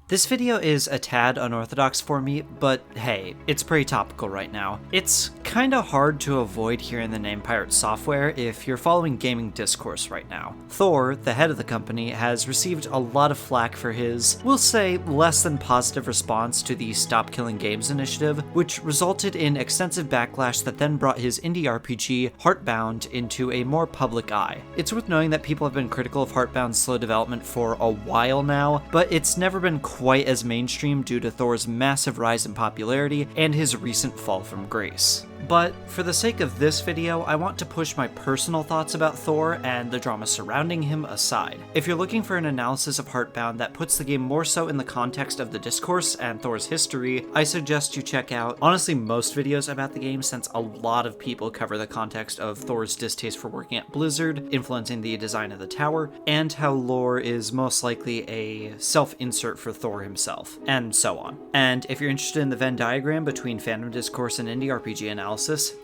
This video is a tad unorthodox for me, but hey, it's pretty topical right now. It's kinda hard to avoid hearing the name Pirate Software if you're following gaming discourse right now. Thor, the head of the company, has received a lot of flack for his, we'll say, less than positive response to the Stop Killing Games initiative, which resulted in extensive backlash that then brought his indie RPG, Heartbound, into a more public eye. It's worth knowing that people have been critical of Heartbound's slow development for a while now, but it's never been quite as mainstream due to Thor's massive rise in popularity and his recent fall from grace. But for the sake of this video, I want to push my personal thoughts about Thor and the drama surrounding him aside. If you're looking for an analysis of Heartbound that puts the game more so in the context of the discourse and Thor's history, I suggest you check out, honestly, most videos about the game, since a lot of people cover the context of Thor's distaste for working at Blizzard, influencing the design of the tower, and how lore is most likely a self-insert for Thor himself, and so on. And if you're interested in the Venn diagram between fandom discourse and indie RPG analysis,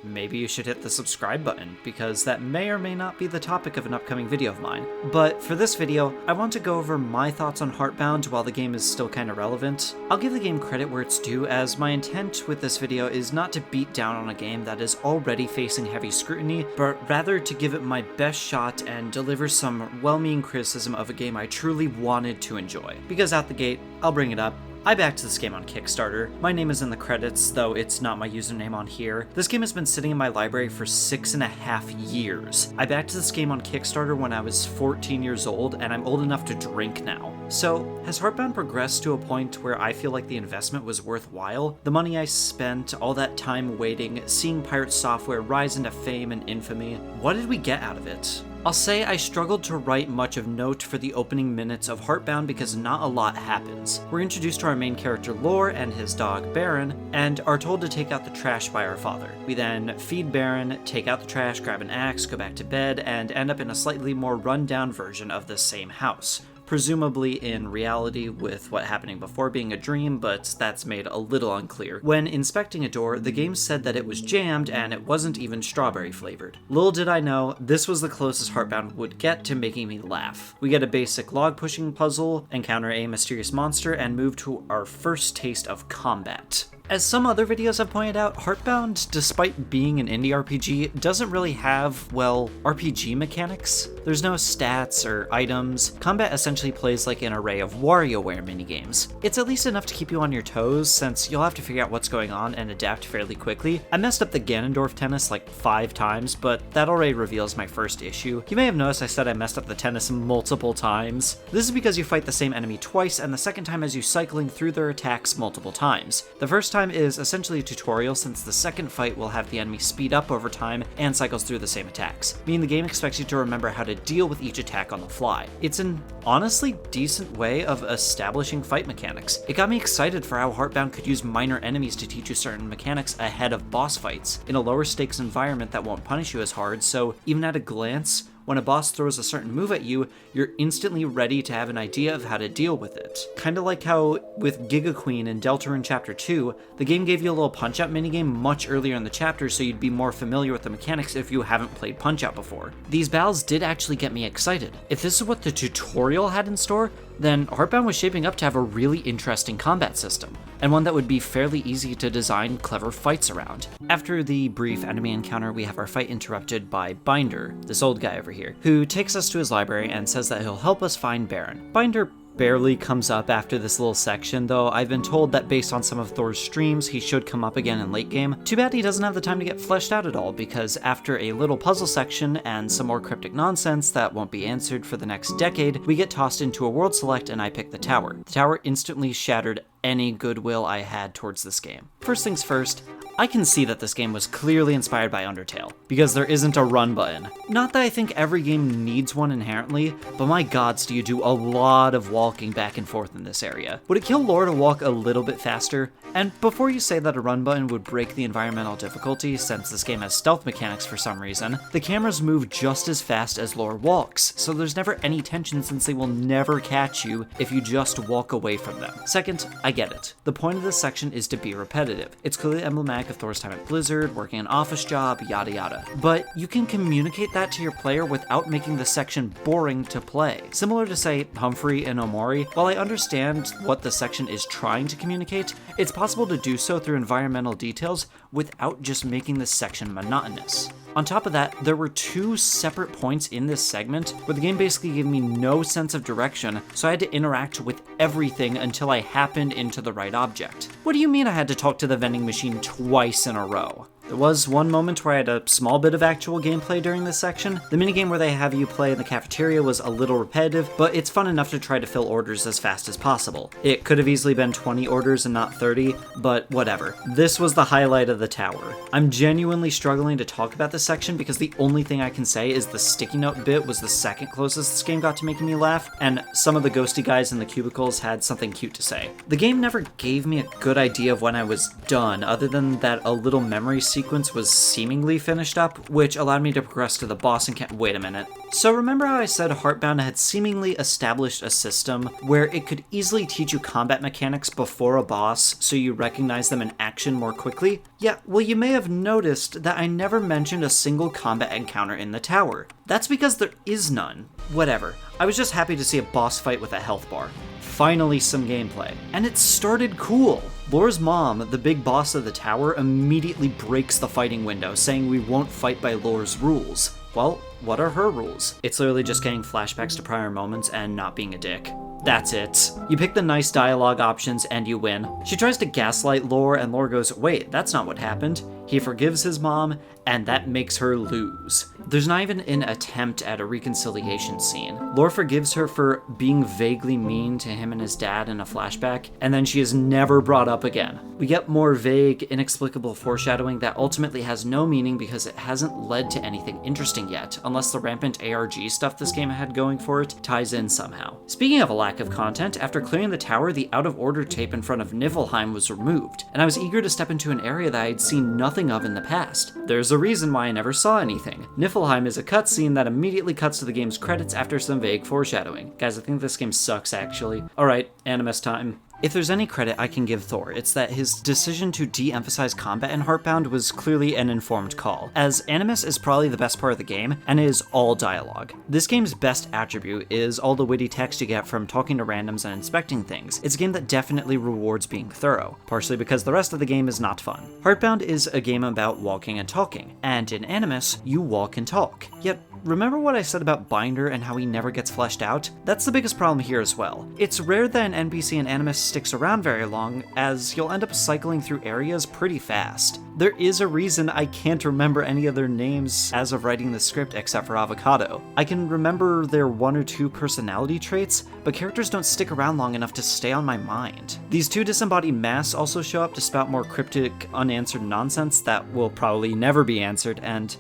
maybe you should hit the subscribe button, because that may or may not be the topic of an upcoming video of mine. But for this video, I want to go over my thoughts on Heartbound while the game is still kinda relevant. I'll give the game credit where it's due, as my intent with this video is not to beat down on a game that is already facing heavy scrutiny, but rather to give it my best shot and deliver some well-meaning criticism of a game I truly wanted to enjoy. Because out the gate, I'll bring it up, I backed this game on Kickstarter. My name is in the credits, though it's not my username on here. This game has been sitting in my library for 6.5 years. I backed this game on Kickstarter when I was 14 years old, and I'm old enough to drink now. So, has Heartbound progressed to a point where I feel like the investment was worthwhile? The money I spent, all that time waiting, seeing Pirate Software rise into fame and infamy, what did we get out of it? I'll say I struggled to write much of note for the opening minutes of Heartbound because not a lot happens. We're introduced to our main character Lore and his dog Baron, and are told to take out the trash by our father. We then feed Baron, take out the trash, grab an axe, go back to bed, and end up in a slightly more run-down version of the same house. Presumably in reality with what happening before being a dream, but that's made a little unclear. When inspecting a door, the game said that it was jammed and it wasn't even strawberry flavored. Little did I know, this was the closest Heartbound would get to making me laugh. We get a basic log pushing puzzle, encounter a mysterious monster, and move to our first taste of combat. As some other videos have pointed out, Heartbound, despite being an indie RPG, doesn't really have, well, RPG mechanics. There's no stats or items. Combat essentially plays like an array of WarioWare minigames. It's at least enough to keep you on your toes, since you'll have to figure out what's going on and adapt fairly quickly. I messed up the Ganondorf tennis like 5 times, but that already reveals my first issue. You may have noticed I said I messed up the tennis multiple times. This is because you fight the same enemy twice, and the second time has you cycling through their attacks multiple times. The first time is essentially a tutorial, since the second fight will have the enemy speed up over time and cycles through the same attacks, meaning the game expects you to remember how to deal with each attack on the fly. It's an honestly decent way of establishing fight mechanics. It got me excited for how Heartbound could use minor enemies to teach you certain mechanics ahead of boss fights, in a lower stakes environment that won't punish you as hard, so even at a glance, when a boss throws a certain move at you, you're instantly ready to have an idea of how to deal with it. Kinda like how, with Giga Queen in Deltarune Chapter 2, the game gave you a little Punch-Out minigame much earlier in the chapter so you'd be more familiar with the mechanics if you haven't played Punch-Out before. These battles did actually get me excited. If this is what the tutorial had in store, then Heartbound was shaping up to have a really interesting combat system, and one that would be fairly easy to design clever fights around. After the brief enemy encounter, we have our fight interrupted by Binder, this old guy over here, who takes us to his library and says that he'll help us find Baron. Binder barely comes up after this little section, though I've been told that based on some of Thor's streams, he should come up again in late game. Too bad he doesn't have the time to get fleshed out at all, because after a little puzzle section and some more cryptic nonsense that won't be answered for the next decade, we get tossed into a world select and I pick the tower. The tower instantly shattered any goodwill I had towards this game. First things first, I can see that this game was clearly inspired by Undertale, because there isn't a run button. Not that I think every game needs one inherently, but my gods, do you do a lot of walking back and forth in this area. Would it kill Lore to walk a little bit faster? And before you say that a run button would break the environmental difficulty, since this game has stealth mechanics for some reason, the cameras move just as fast as Lore walks, so there's never any tension since they will never catch you if you just walk away from them. Second, I get it. The point of this section is to be repetitive. It's clearly emblematic flashback of Thor's time at Blizzard, working an office job, yada yada. But you can communicate that to your player without making the section boring to play. Similar to, say, Humphrey and Omori, while I understand what the section is trying to communicate, it's possible to do so through environmental details without just making the section monotonous. On top of that, there were 2 separate points in this segment where the game basically gave me no sense of direction, so I had to interact with everything until I happened into the right object. What do you mean I had to talk to the vending machine twice in a row? There was one moment where I had a small bit of actual gameplay during this section. The minigame where they have you play in the cafeteria was a little repetitive, but it's fun enough to try to fill orders as fast as possible. It could have easily been 20 orders and not 30, but whatever. This was the highlight of the tower. I'm genuinely struggling to talk about this section because the only thing I can say is the sticky note bit was the second closest this game got to making me laugh, and some of the ghosty guys in the cubicles had something cute to say. The game never gave me a good idea of when I was done, other than that a little memory sequence was seemingly finished up, which allowed me to progress to the boss and wait a minute. So remember how I said Heartbound had seemingly established a system where it could easily teach you combat mechanics before a boss so you recognize them in action more quickly? Yeah, well you may have noticed that I never mentioned a single combat encounter in the tower. That's because there is none. Whatever. I was just happy to see a boss fight with a health bar. Finally some gameplay. And it started cool. Lore's mom, the big boss of the tower, immediately breaks the fighting window, saying we won't fight by Lore's rules. Well, what are her rules? It's literally just getting flashbacks to prior moments and not being a dick. That's it. You pick the nice dialogue options and you win. She tries to gaslight Lore and Lore goes, wait, that's not what happened. He forgives his mom and that makes her lose. There's not even an attempt at a reconciliation scene. Lore forgives her for being vaguely mean to him and his dad in a flashback, and then she is never brought up again. We get more vague, inexplicable foreshadowing that ultimately has no meaning because it hasn't led to anything interesting yet, unless the rampant ARG stuff this game had going for it ties in somehow. Speaking of a lack of content, after clearing the tower, the out-of-order tape in front of Niflheim was removed, and I was eager to step into an area that I had seen nothing of in the past. There's a reason why I never saw anything. Niflheim is a cutscene that immediately cuts to the game's credits after some vague foreshadowing. Guys, I think this game sucks, actually. Alright, Animus time. If there's any credit I can give Thor, it's that his decision to de-emphasize combat in Heartbound was clearly an informed call, as Animus is probably the best part of the game, and it is all dialogue. This game's best attribute is all the witty text you get from talking to randoms and inspecting things. It's a game that definitely rewards being thorough, partially because the rest of the game is not fun. Heartbound is a game about walking and talking, and in Animus, you walk and talk. Yet, remember what I said about Binder and how he never gets fleshed out? That's the biggest problem here as well. It's rare that an NPC in Animus sticks around very long, as you'll end up cycling through areas pretty fast. There is a reason I can't remember any of their names as of writing the script except for Avocado. I can remember their 1 or 2 personality traits, but characters don't stick around long enough to stay on my mind. These 2 disembodied masks also show up to spout more cryptic, unanswered nonsense that will probably never be answered, and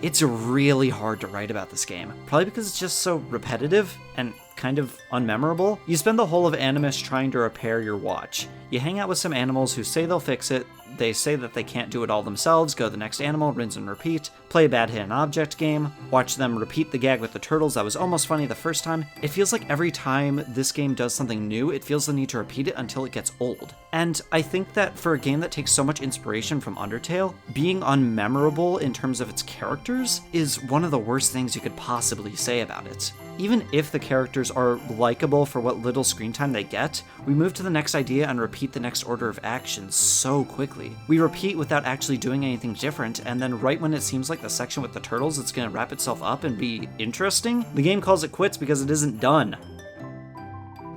it's really hard to write about this game, probably because it's just so repetitive and kind of unmemorable. You spend the whole of Animus trying to repair your watch. You hang out with some animals who say they'll fix it, they say that they can't do it all themselves, go to the next animal, rinse and repeat, play a bad hidden object game, watch them repeat the gag with the turtles that was almost funny the first time. It feels like every time this game does something new, it feels the need to repeat it until it gets old. And I think that for a game that takes so much inspiration from Undertale, being unmemorable in terms of its characters is one of the worst things you could possibly say about it. Even if the characters are likable for what little screen time they get, we move to the next idea and repeat the next order of actions so quickly. We repeat without actually doing anything different, and then right when it seems like the section with the turtles is going to wrap itself up and be interesting, the game calls it quits because it isn't done.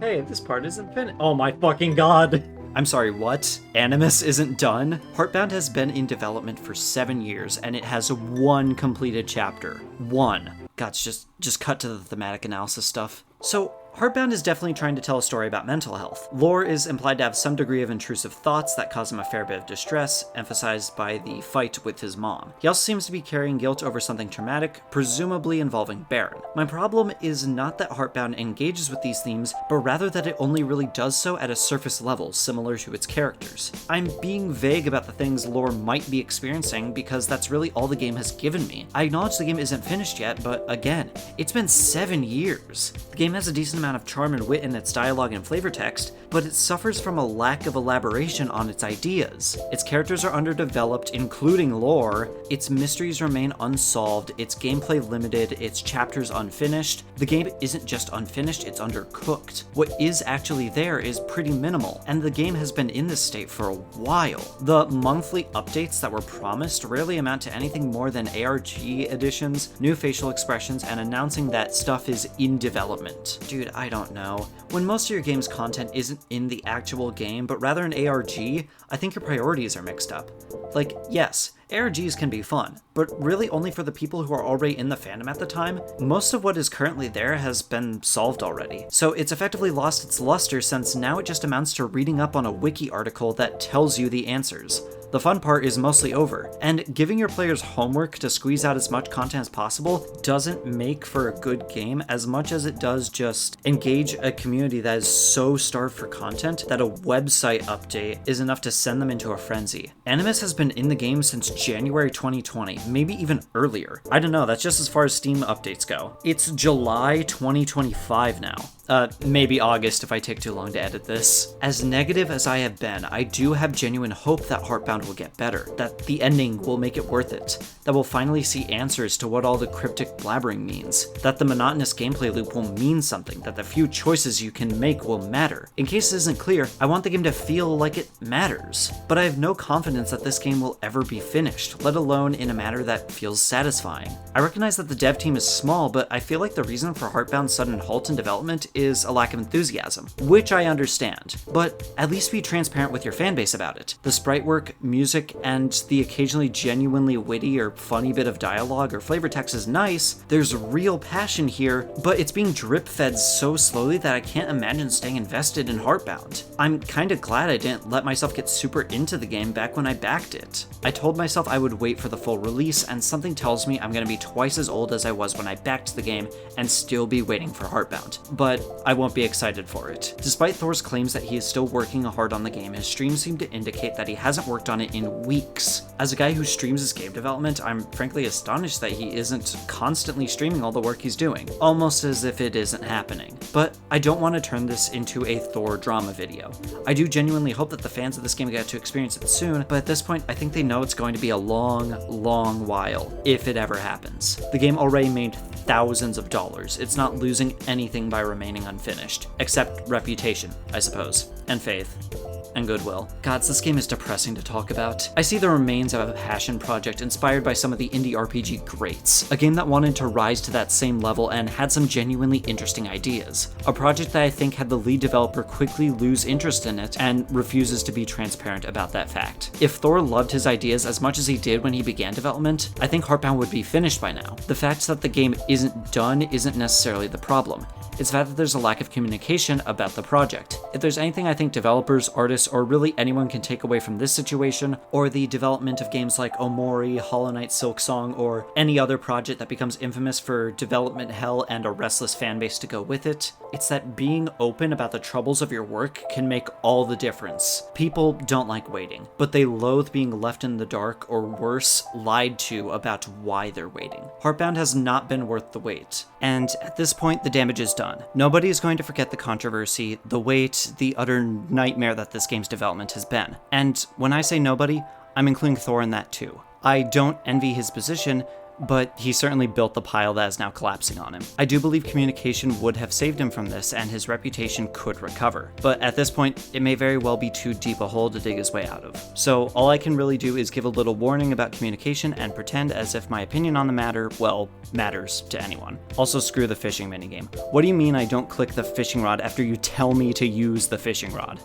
Hey, this part isn't finished. Oh my fucking god! I'm sorry, what? Animus isn't done? Heartbound has been in development for 7 years, and it has 1 completed chapter. 1. God, just cut to the thematic analysis stuff. So, Heartbound is definitely trying to tell a story about mental health. Lore is implied to have some degree of intrusive thoughts that cause him a fair bit of distress, emphasized by the fight with his mom. He also seems to be carrying guilt over something traumatic, presumably involving Baron. My problem is not that Heartbound engages with these themes, but rather that it only really does so at a surface level, similar to its characters. I'm being vague about the things Lore might be experiencing because that's really all the game has given me. I acknowledge the game isn't finished yet, but again, it's been 7 years. The game has a decent amount of charm and wit in its dialogue and flavor text, but it suffers from a lack of elaboration on its ideas. Its characters are underdeveloped, including lore, its mysteries remain unsolved, its gameplay limited, its chapters unfinished. The game isn't just unfinished, it's undercooked. What is actually there is pretty minimal, and the game has been in this state for a while. The monthly updates that were promised rarely amount to anything more than ARG additions, new facial expressions, and announcing that stuff is in development. Dude, I don't know. When most of your game's content isn't in the actual game, but rather in ARG, I think your priorities are mixed up. Like, yes, ARGs can be fun, but really only for the people who are already in the fandom at the time. Most of what is currently there has been solved already, so it's effectively lost its luster since now it just amounts to reading up on a wiki article that tells you the answers. The fun part is mostly over, and giving your players homework to squeeze out as much content as possible doesn't make for a good game as much as it does just engage a community that is so starved for content that a website update is enough to send them into a frenzy. Animus has been in the game since January 2020, maybe even earlier. I don't know, that's just as far as Steam updates go. It's July 2025 now. Maybe August if I take too long to edit this. As negative as I have been, I do have genuine hope that Heartbound will get better, that the ending will make it worth it, that we'll finally see answers to what all the cryptic blabbering means, that the monotonous gameplay loop will mean something, that the few choices you can make will matter. In case it isn't clear, I want the game to feel like it matters, but I have no confidence that this game will ever be finished, let alone in a manner that feels satisfying. I recognize that the dev team is small, but I feel like the reason for Heartbound's sudden halt in development is a lack of enthusiasm, which I understand, but at least be transparent with your fanbase about it. The sprite work, music, and the occasionally genuinely witty or funny bit of dialogue or flavor text is nice. There's real passion here, but it's being drip-fed so slowly that I can't imagine staying invested in Heartbound. I'm kinda glad I didn't let myself get super into the game back when I backed it. I told myself I would wait for the full release, and something tells me I'm gonna be twice as old as I was when I backed the game and still be waiting for Heartbound. But I won't be excited for it. Despite Thor's claims that he is still working hard on the game, his streams seem to indicate that he hasn't worked on it in weeks. As a guy who streams his game development, I'm frankly astonished that he isn't constantly streaming all the work he's doing, almost as if it isn't happening. But I don't want to turn this into a Thor drama video. I do genuinely hope that the fans of this game get to experience it soon, but at this point I think they know it's going to be a long while, if it ever happens. The game already made thousands of dollars. It's not losing anything by remaining unfinished, except reputation, I suppose, and faith. And goodwill. Gods, this game is depressing to talk about. I see the remains of a passion project inspired by some of the indie RPG greats, a game that wanted to rise to that same level and had some genuinely interesting ideas. A project that I think had the lead developer quickly lose interest in it and refuses to be transparent about that fact. If Thor loved his ideas as much as he did when he began development, I think Heartbound would be finished by now. The fact that the game isn't done isn't necessarily the problem. It's the fact that there's a lack of communication about the project. If there's anything I think developers, artists, or really anyone can take away from this situation, or the development of games like Omori, Hollow Knight Silksong, or any other project that becomes infamous for development hell and a restless fanbase to go with it, it's that being open about the troubles of your work can make all the difference. People don't like waiting, but they loathe being left in the dark, or worse, lied to about why they're waiting. Heartbound has not been worth the wait, and at this point the damage is done. Nobody is going to forget the controversy, the wait, the utter nightmare that this game's development has been. And when I say nobody, I'm including Thor in that too. I don't envy his position, but he certainly built the pile that is now collapsing on him. I do believe communication would have saved him from this, and his reputation could recover. But at this point, it may very well be too deep a hole to dig his way out of. So all I can really do is give a little warning about communication and pretend as if my opinion on the matter, well, matters to anyone. Also, screw the fishing minigame. What do you mean I don't click the fishing rod after you tell me to use the fishing rod?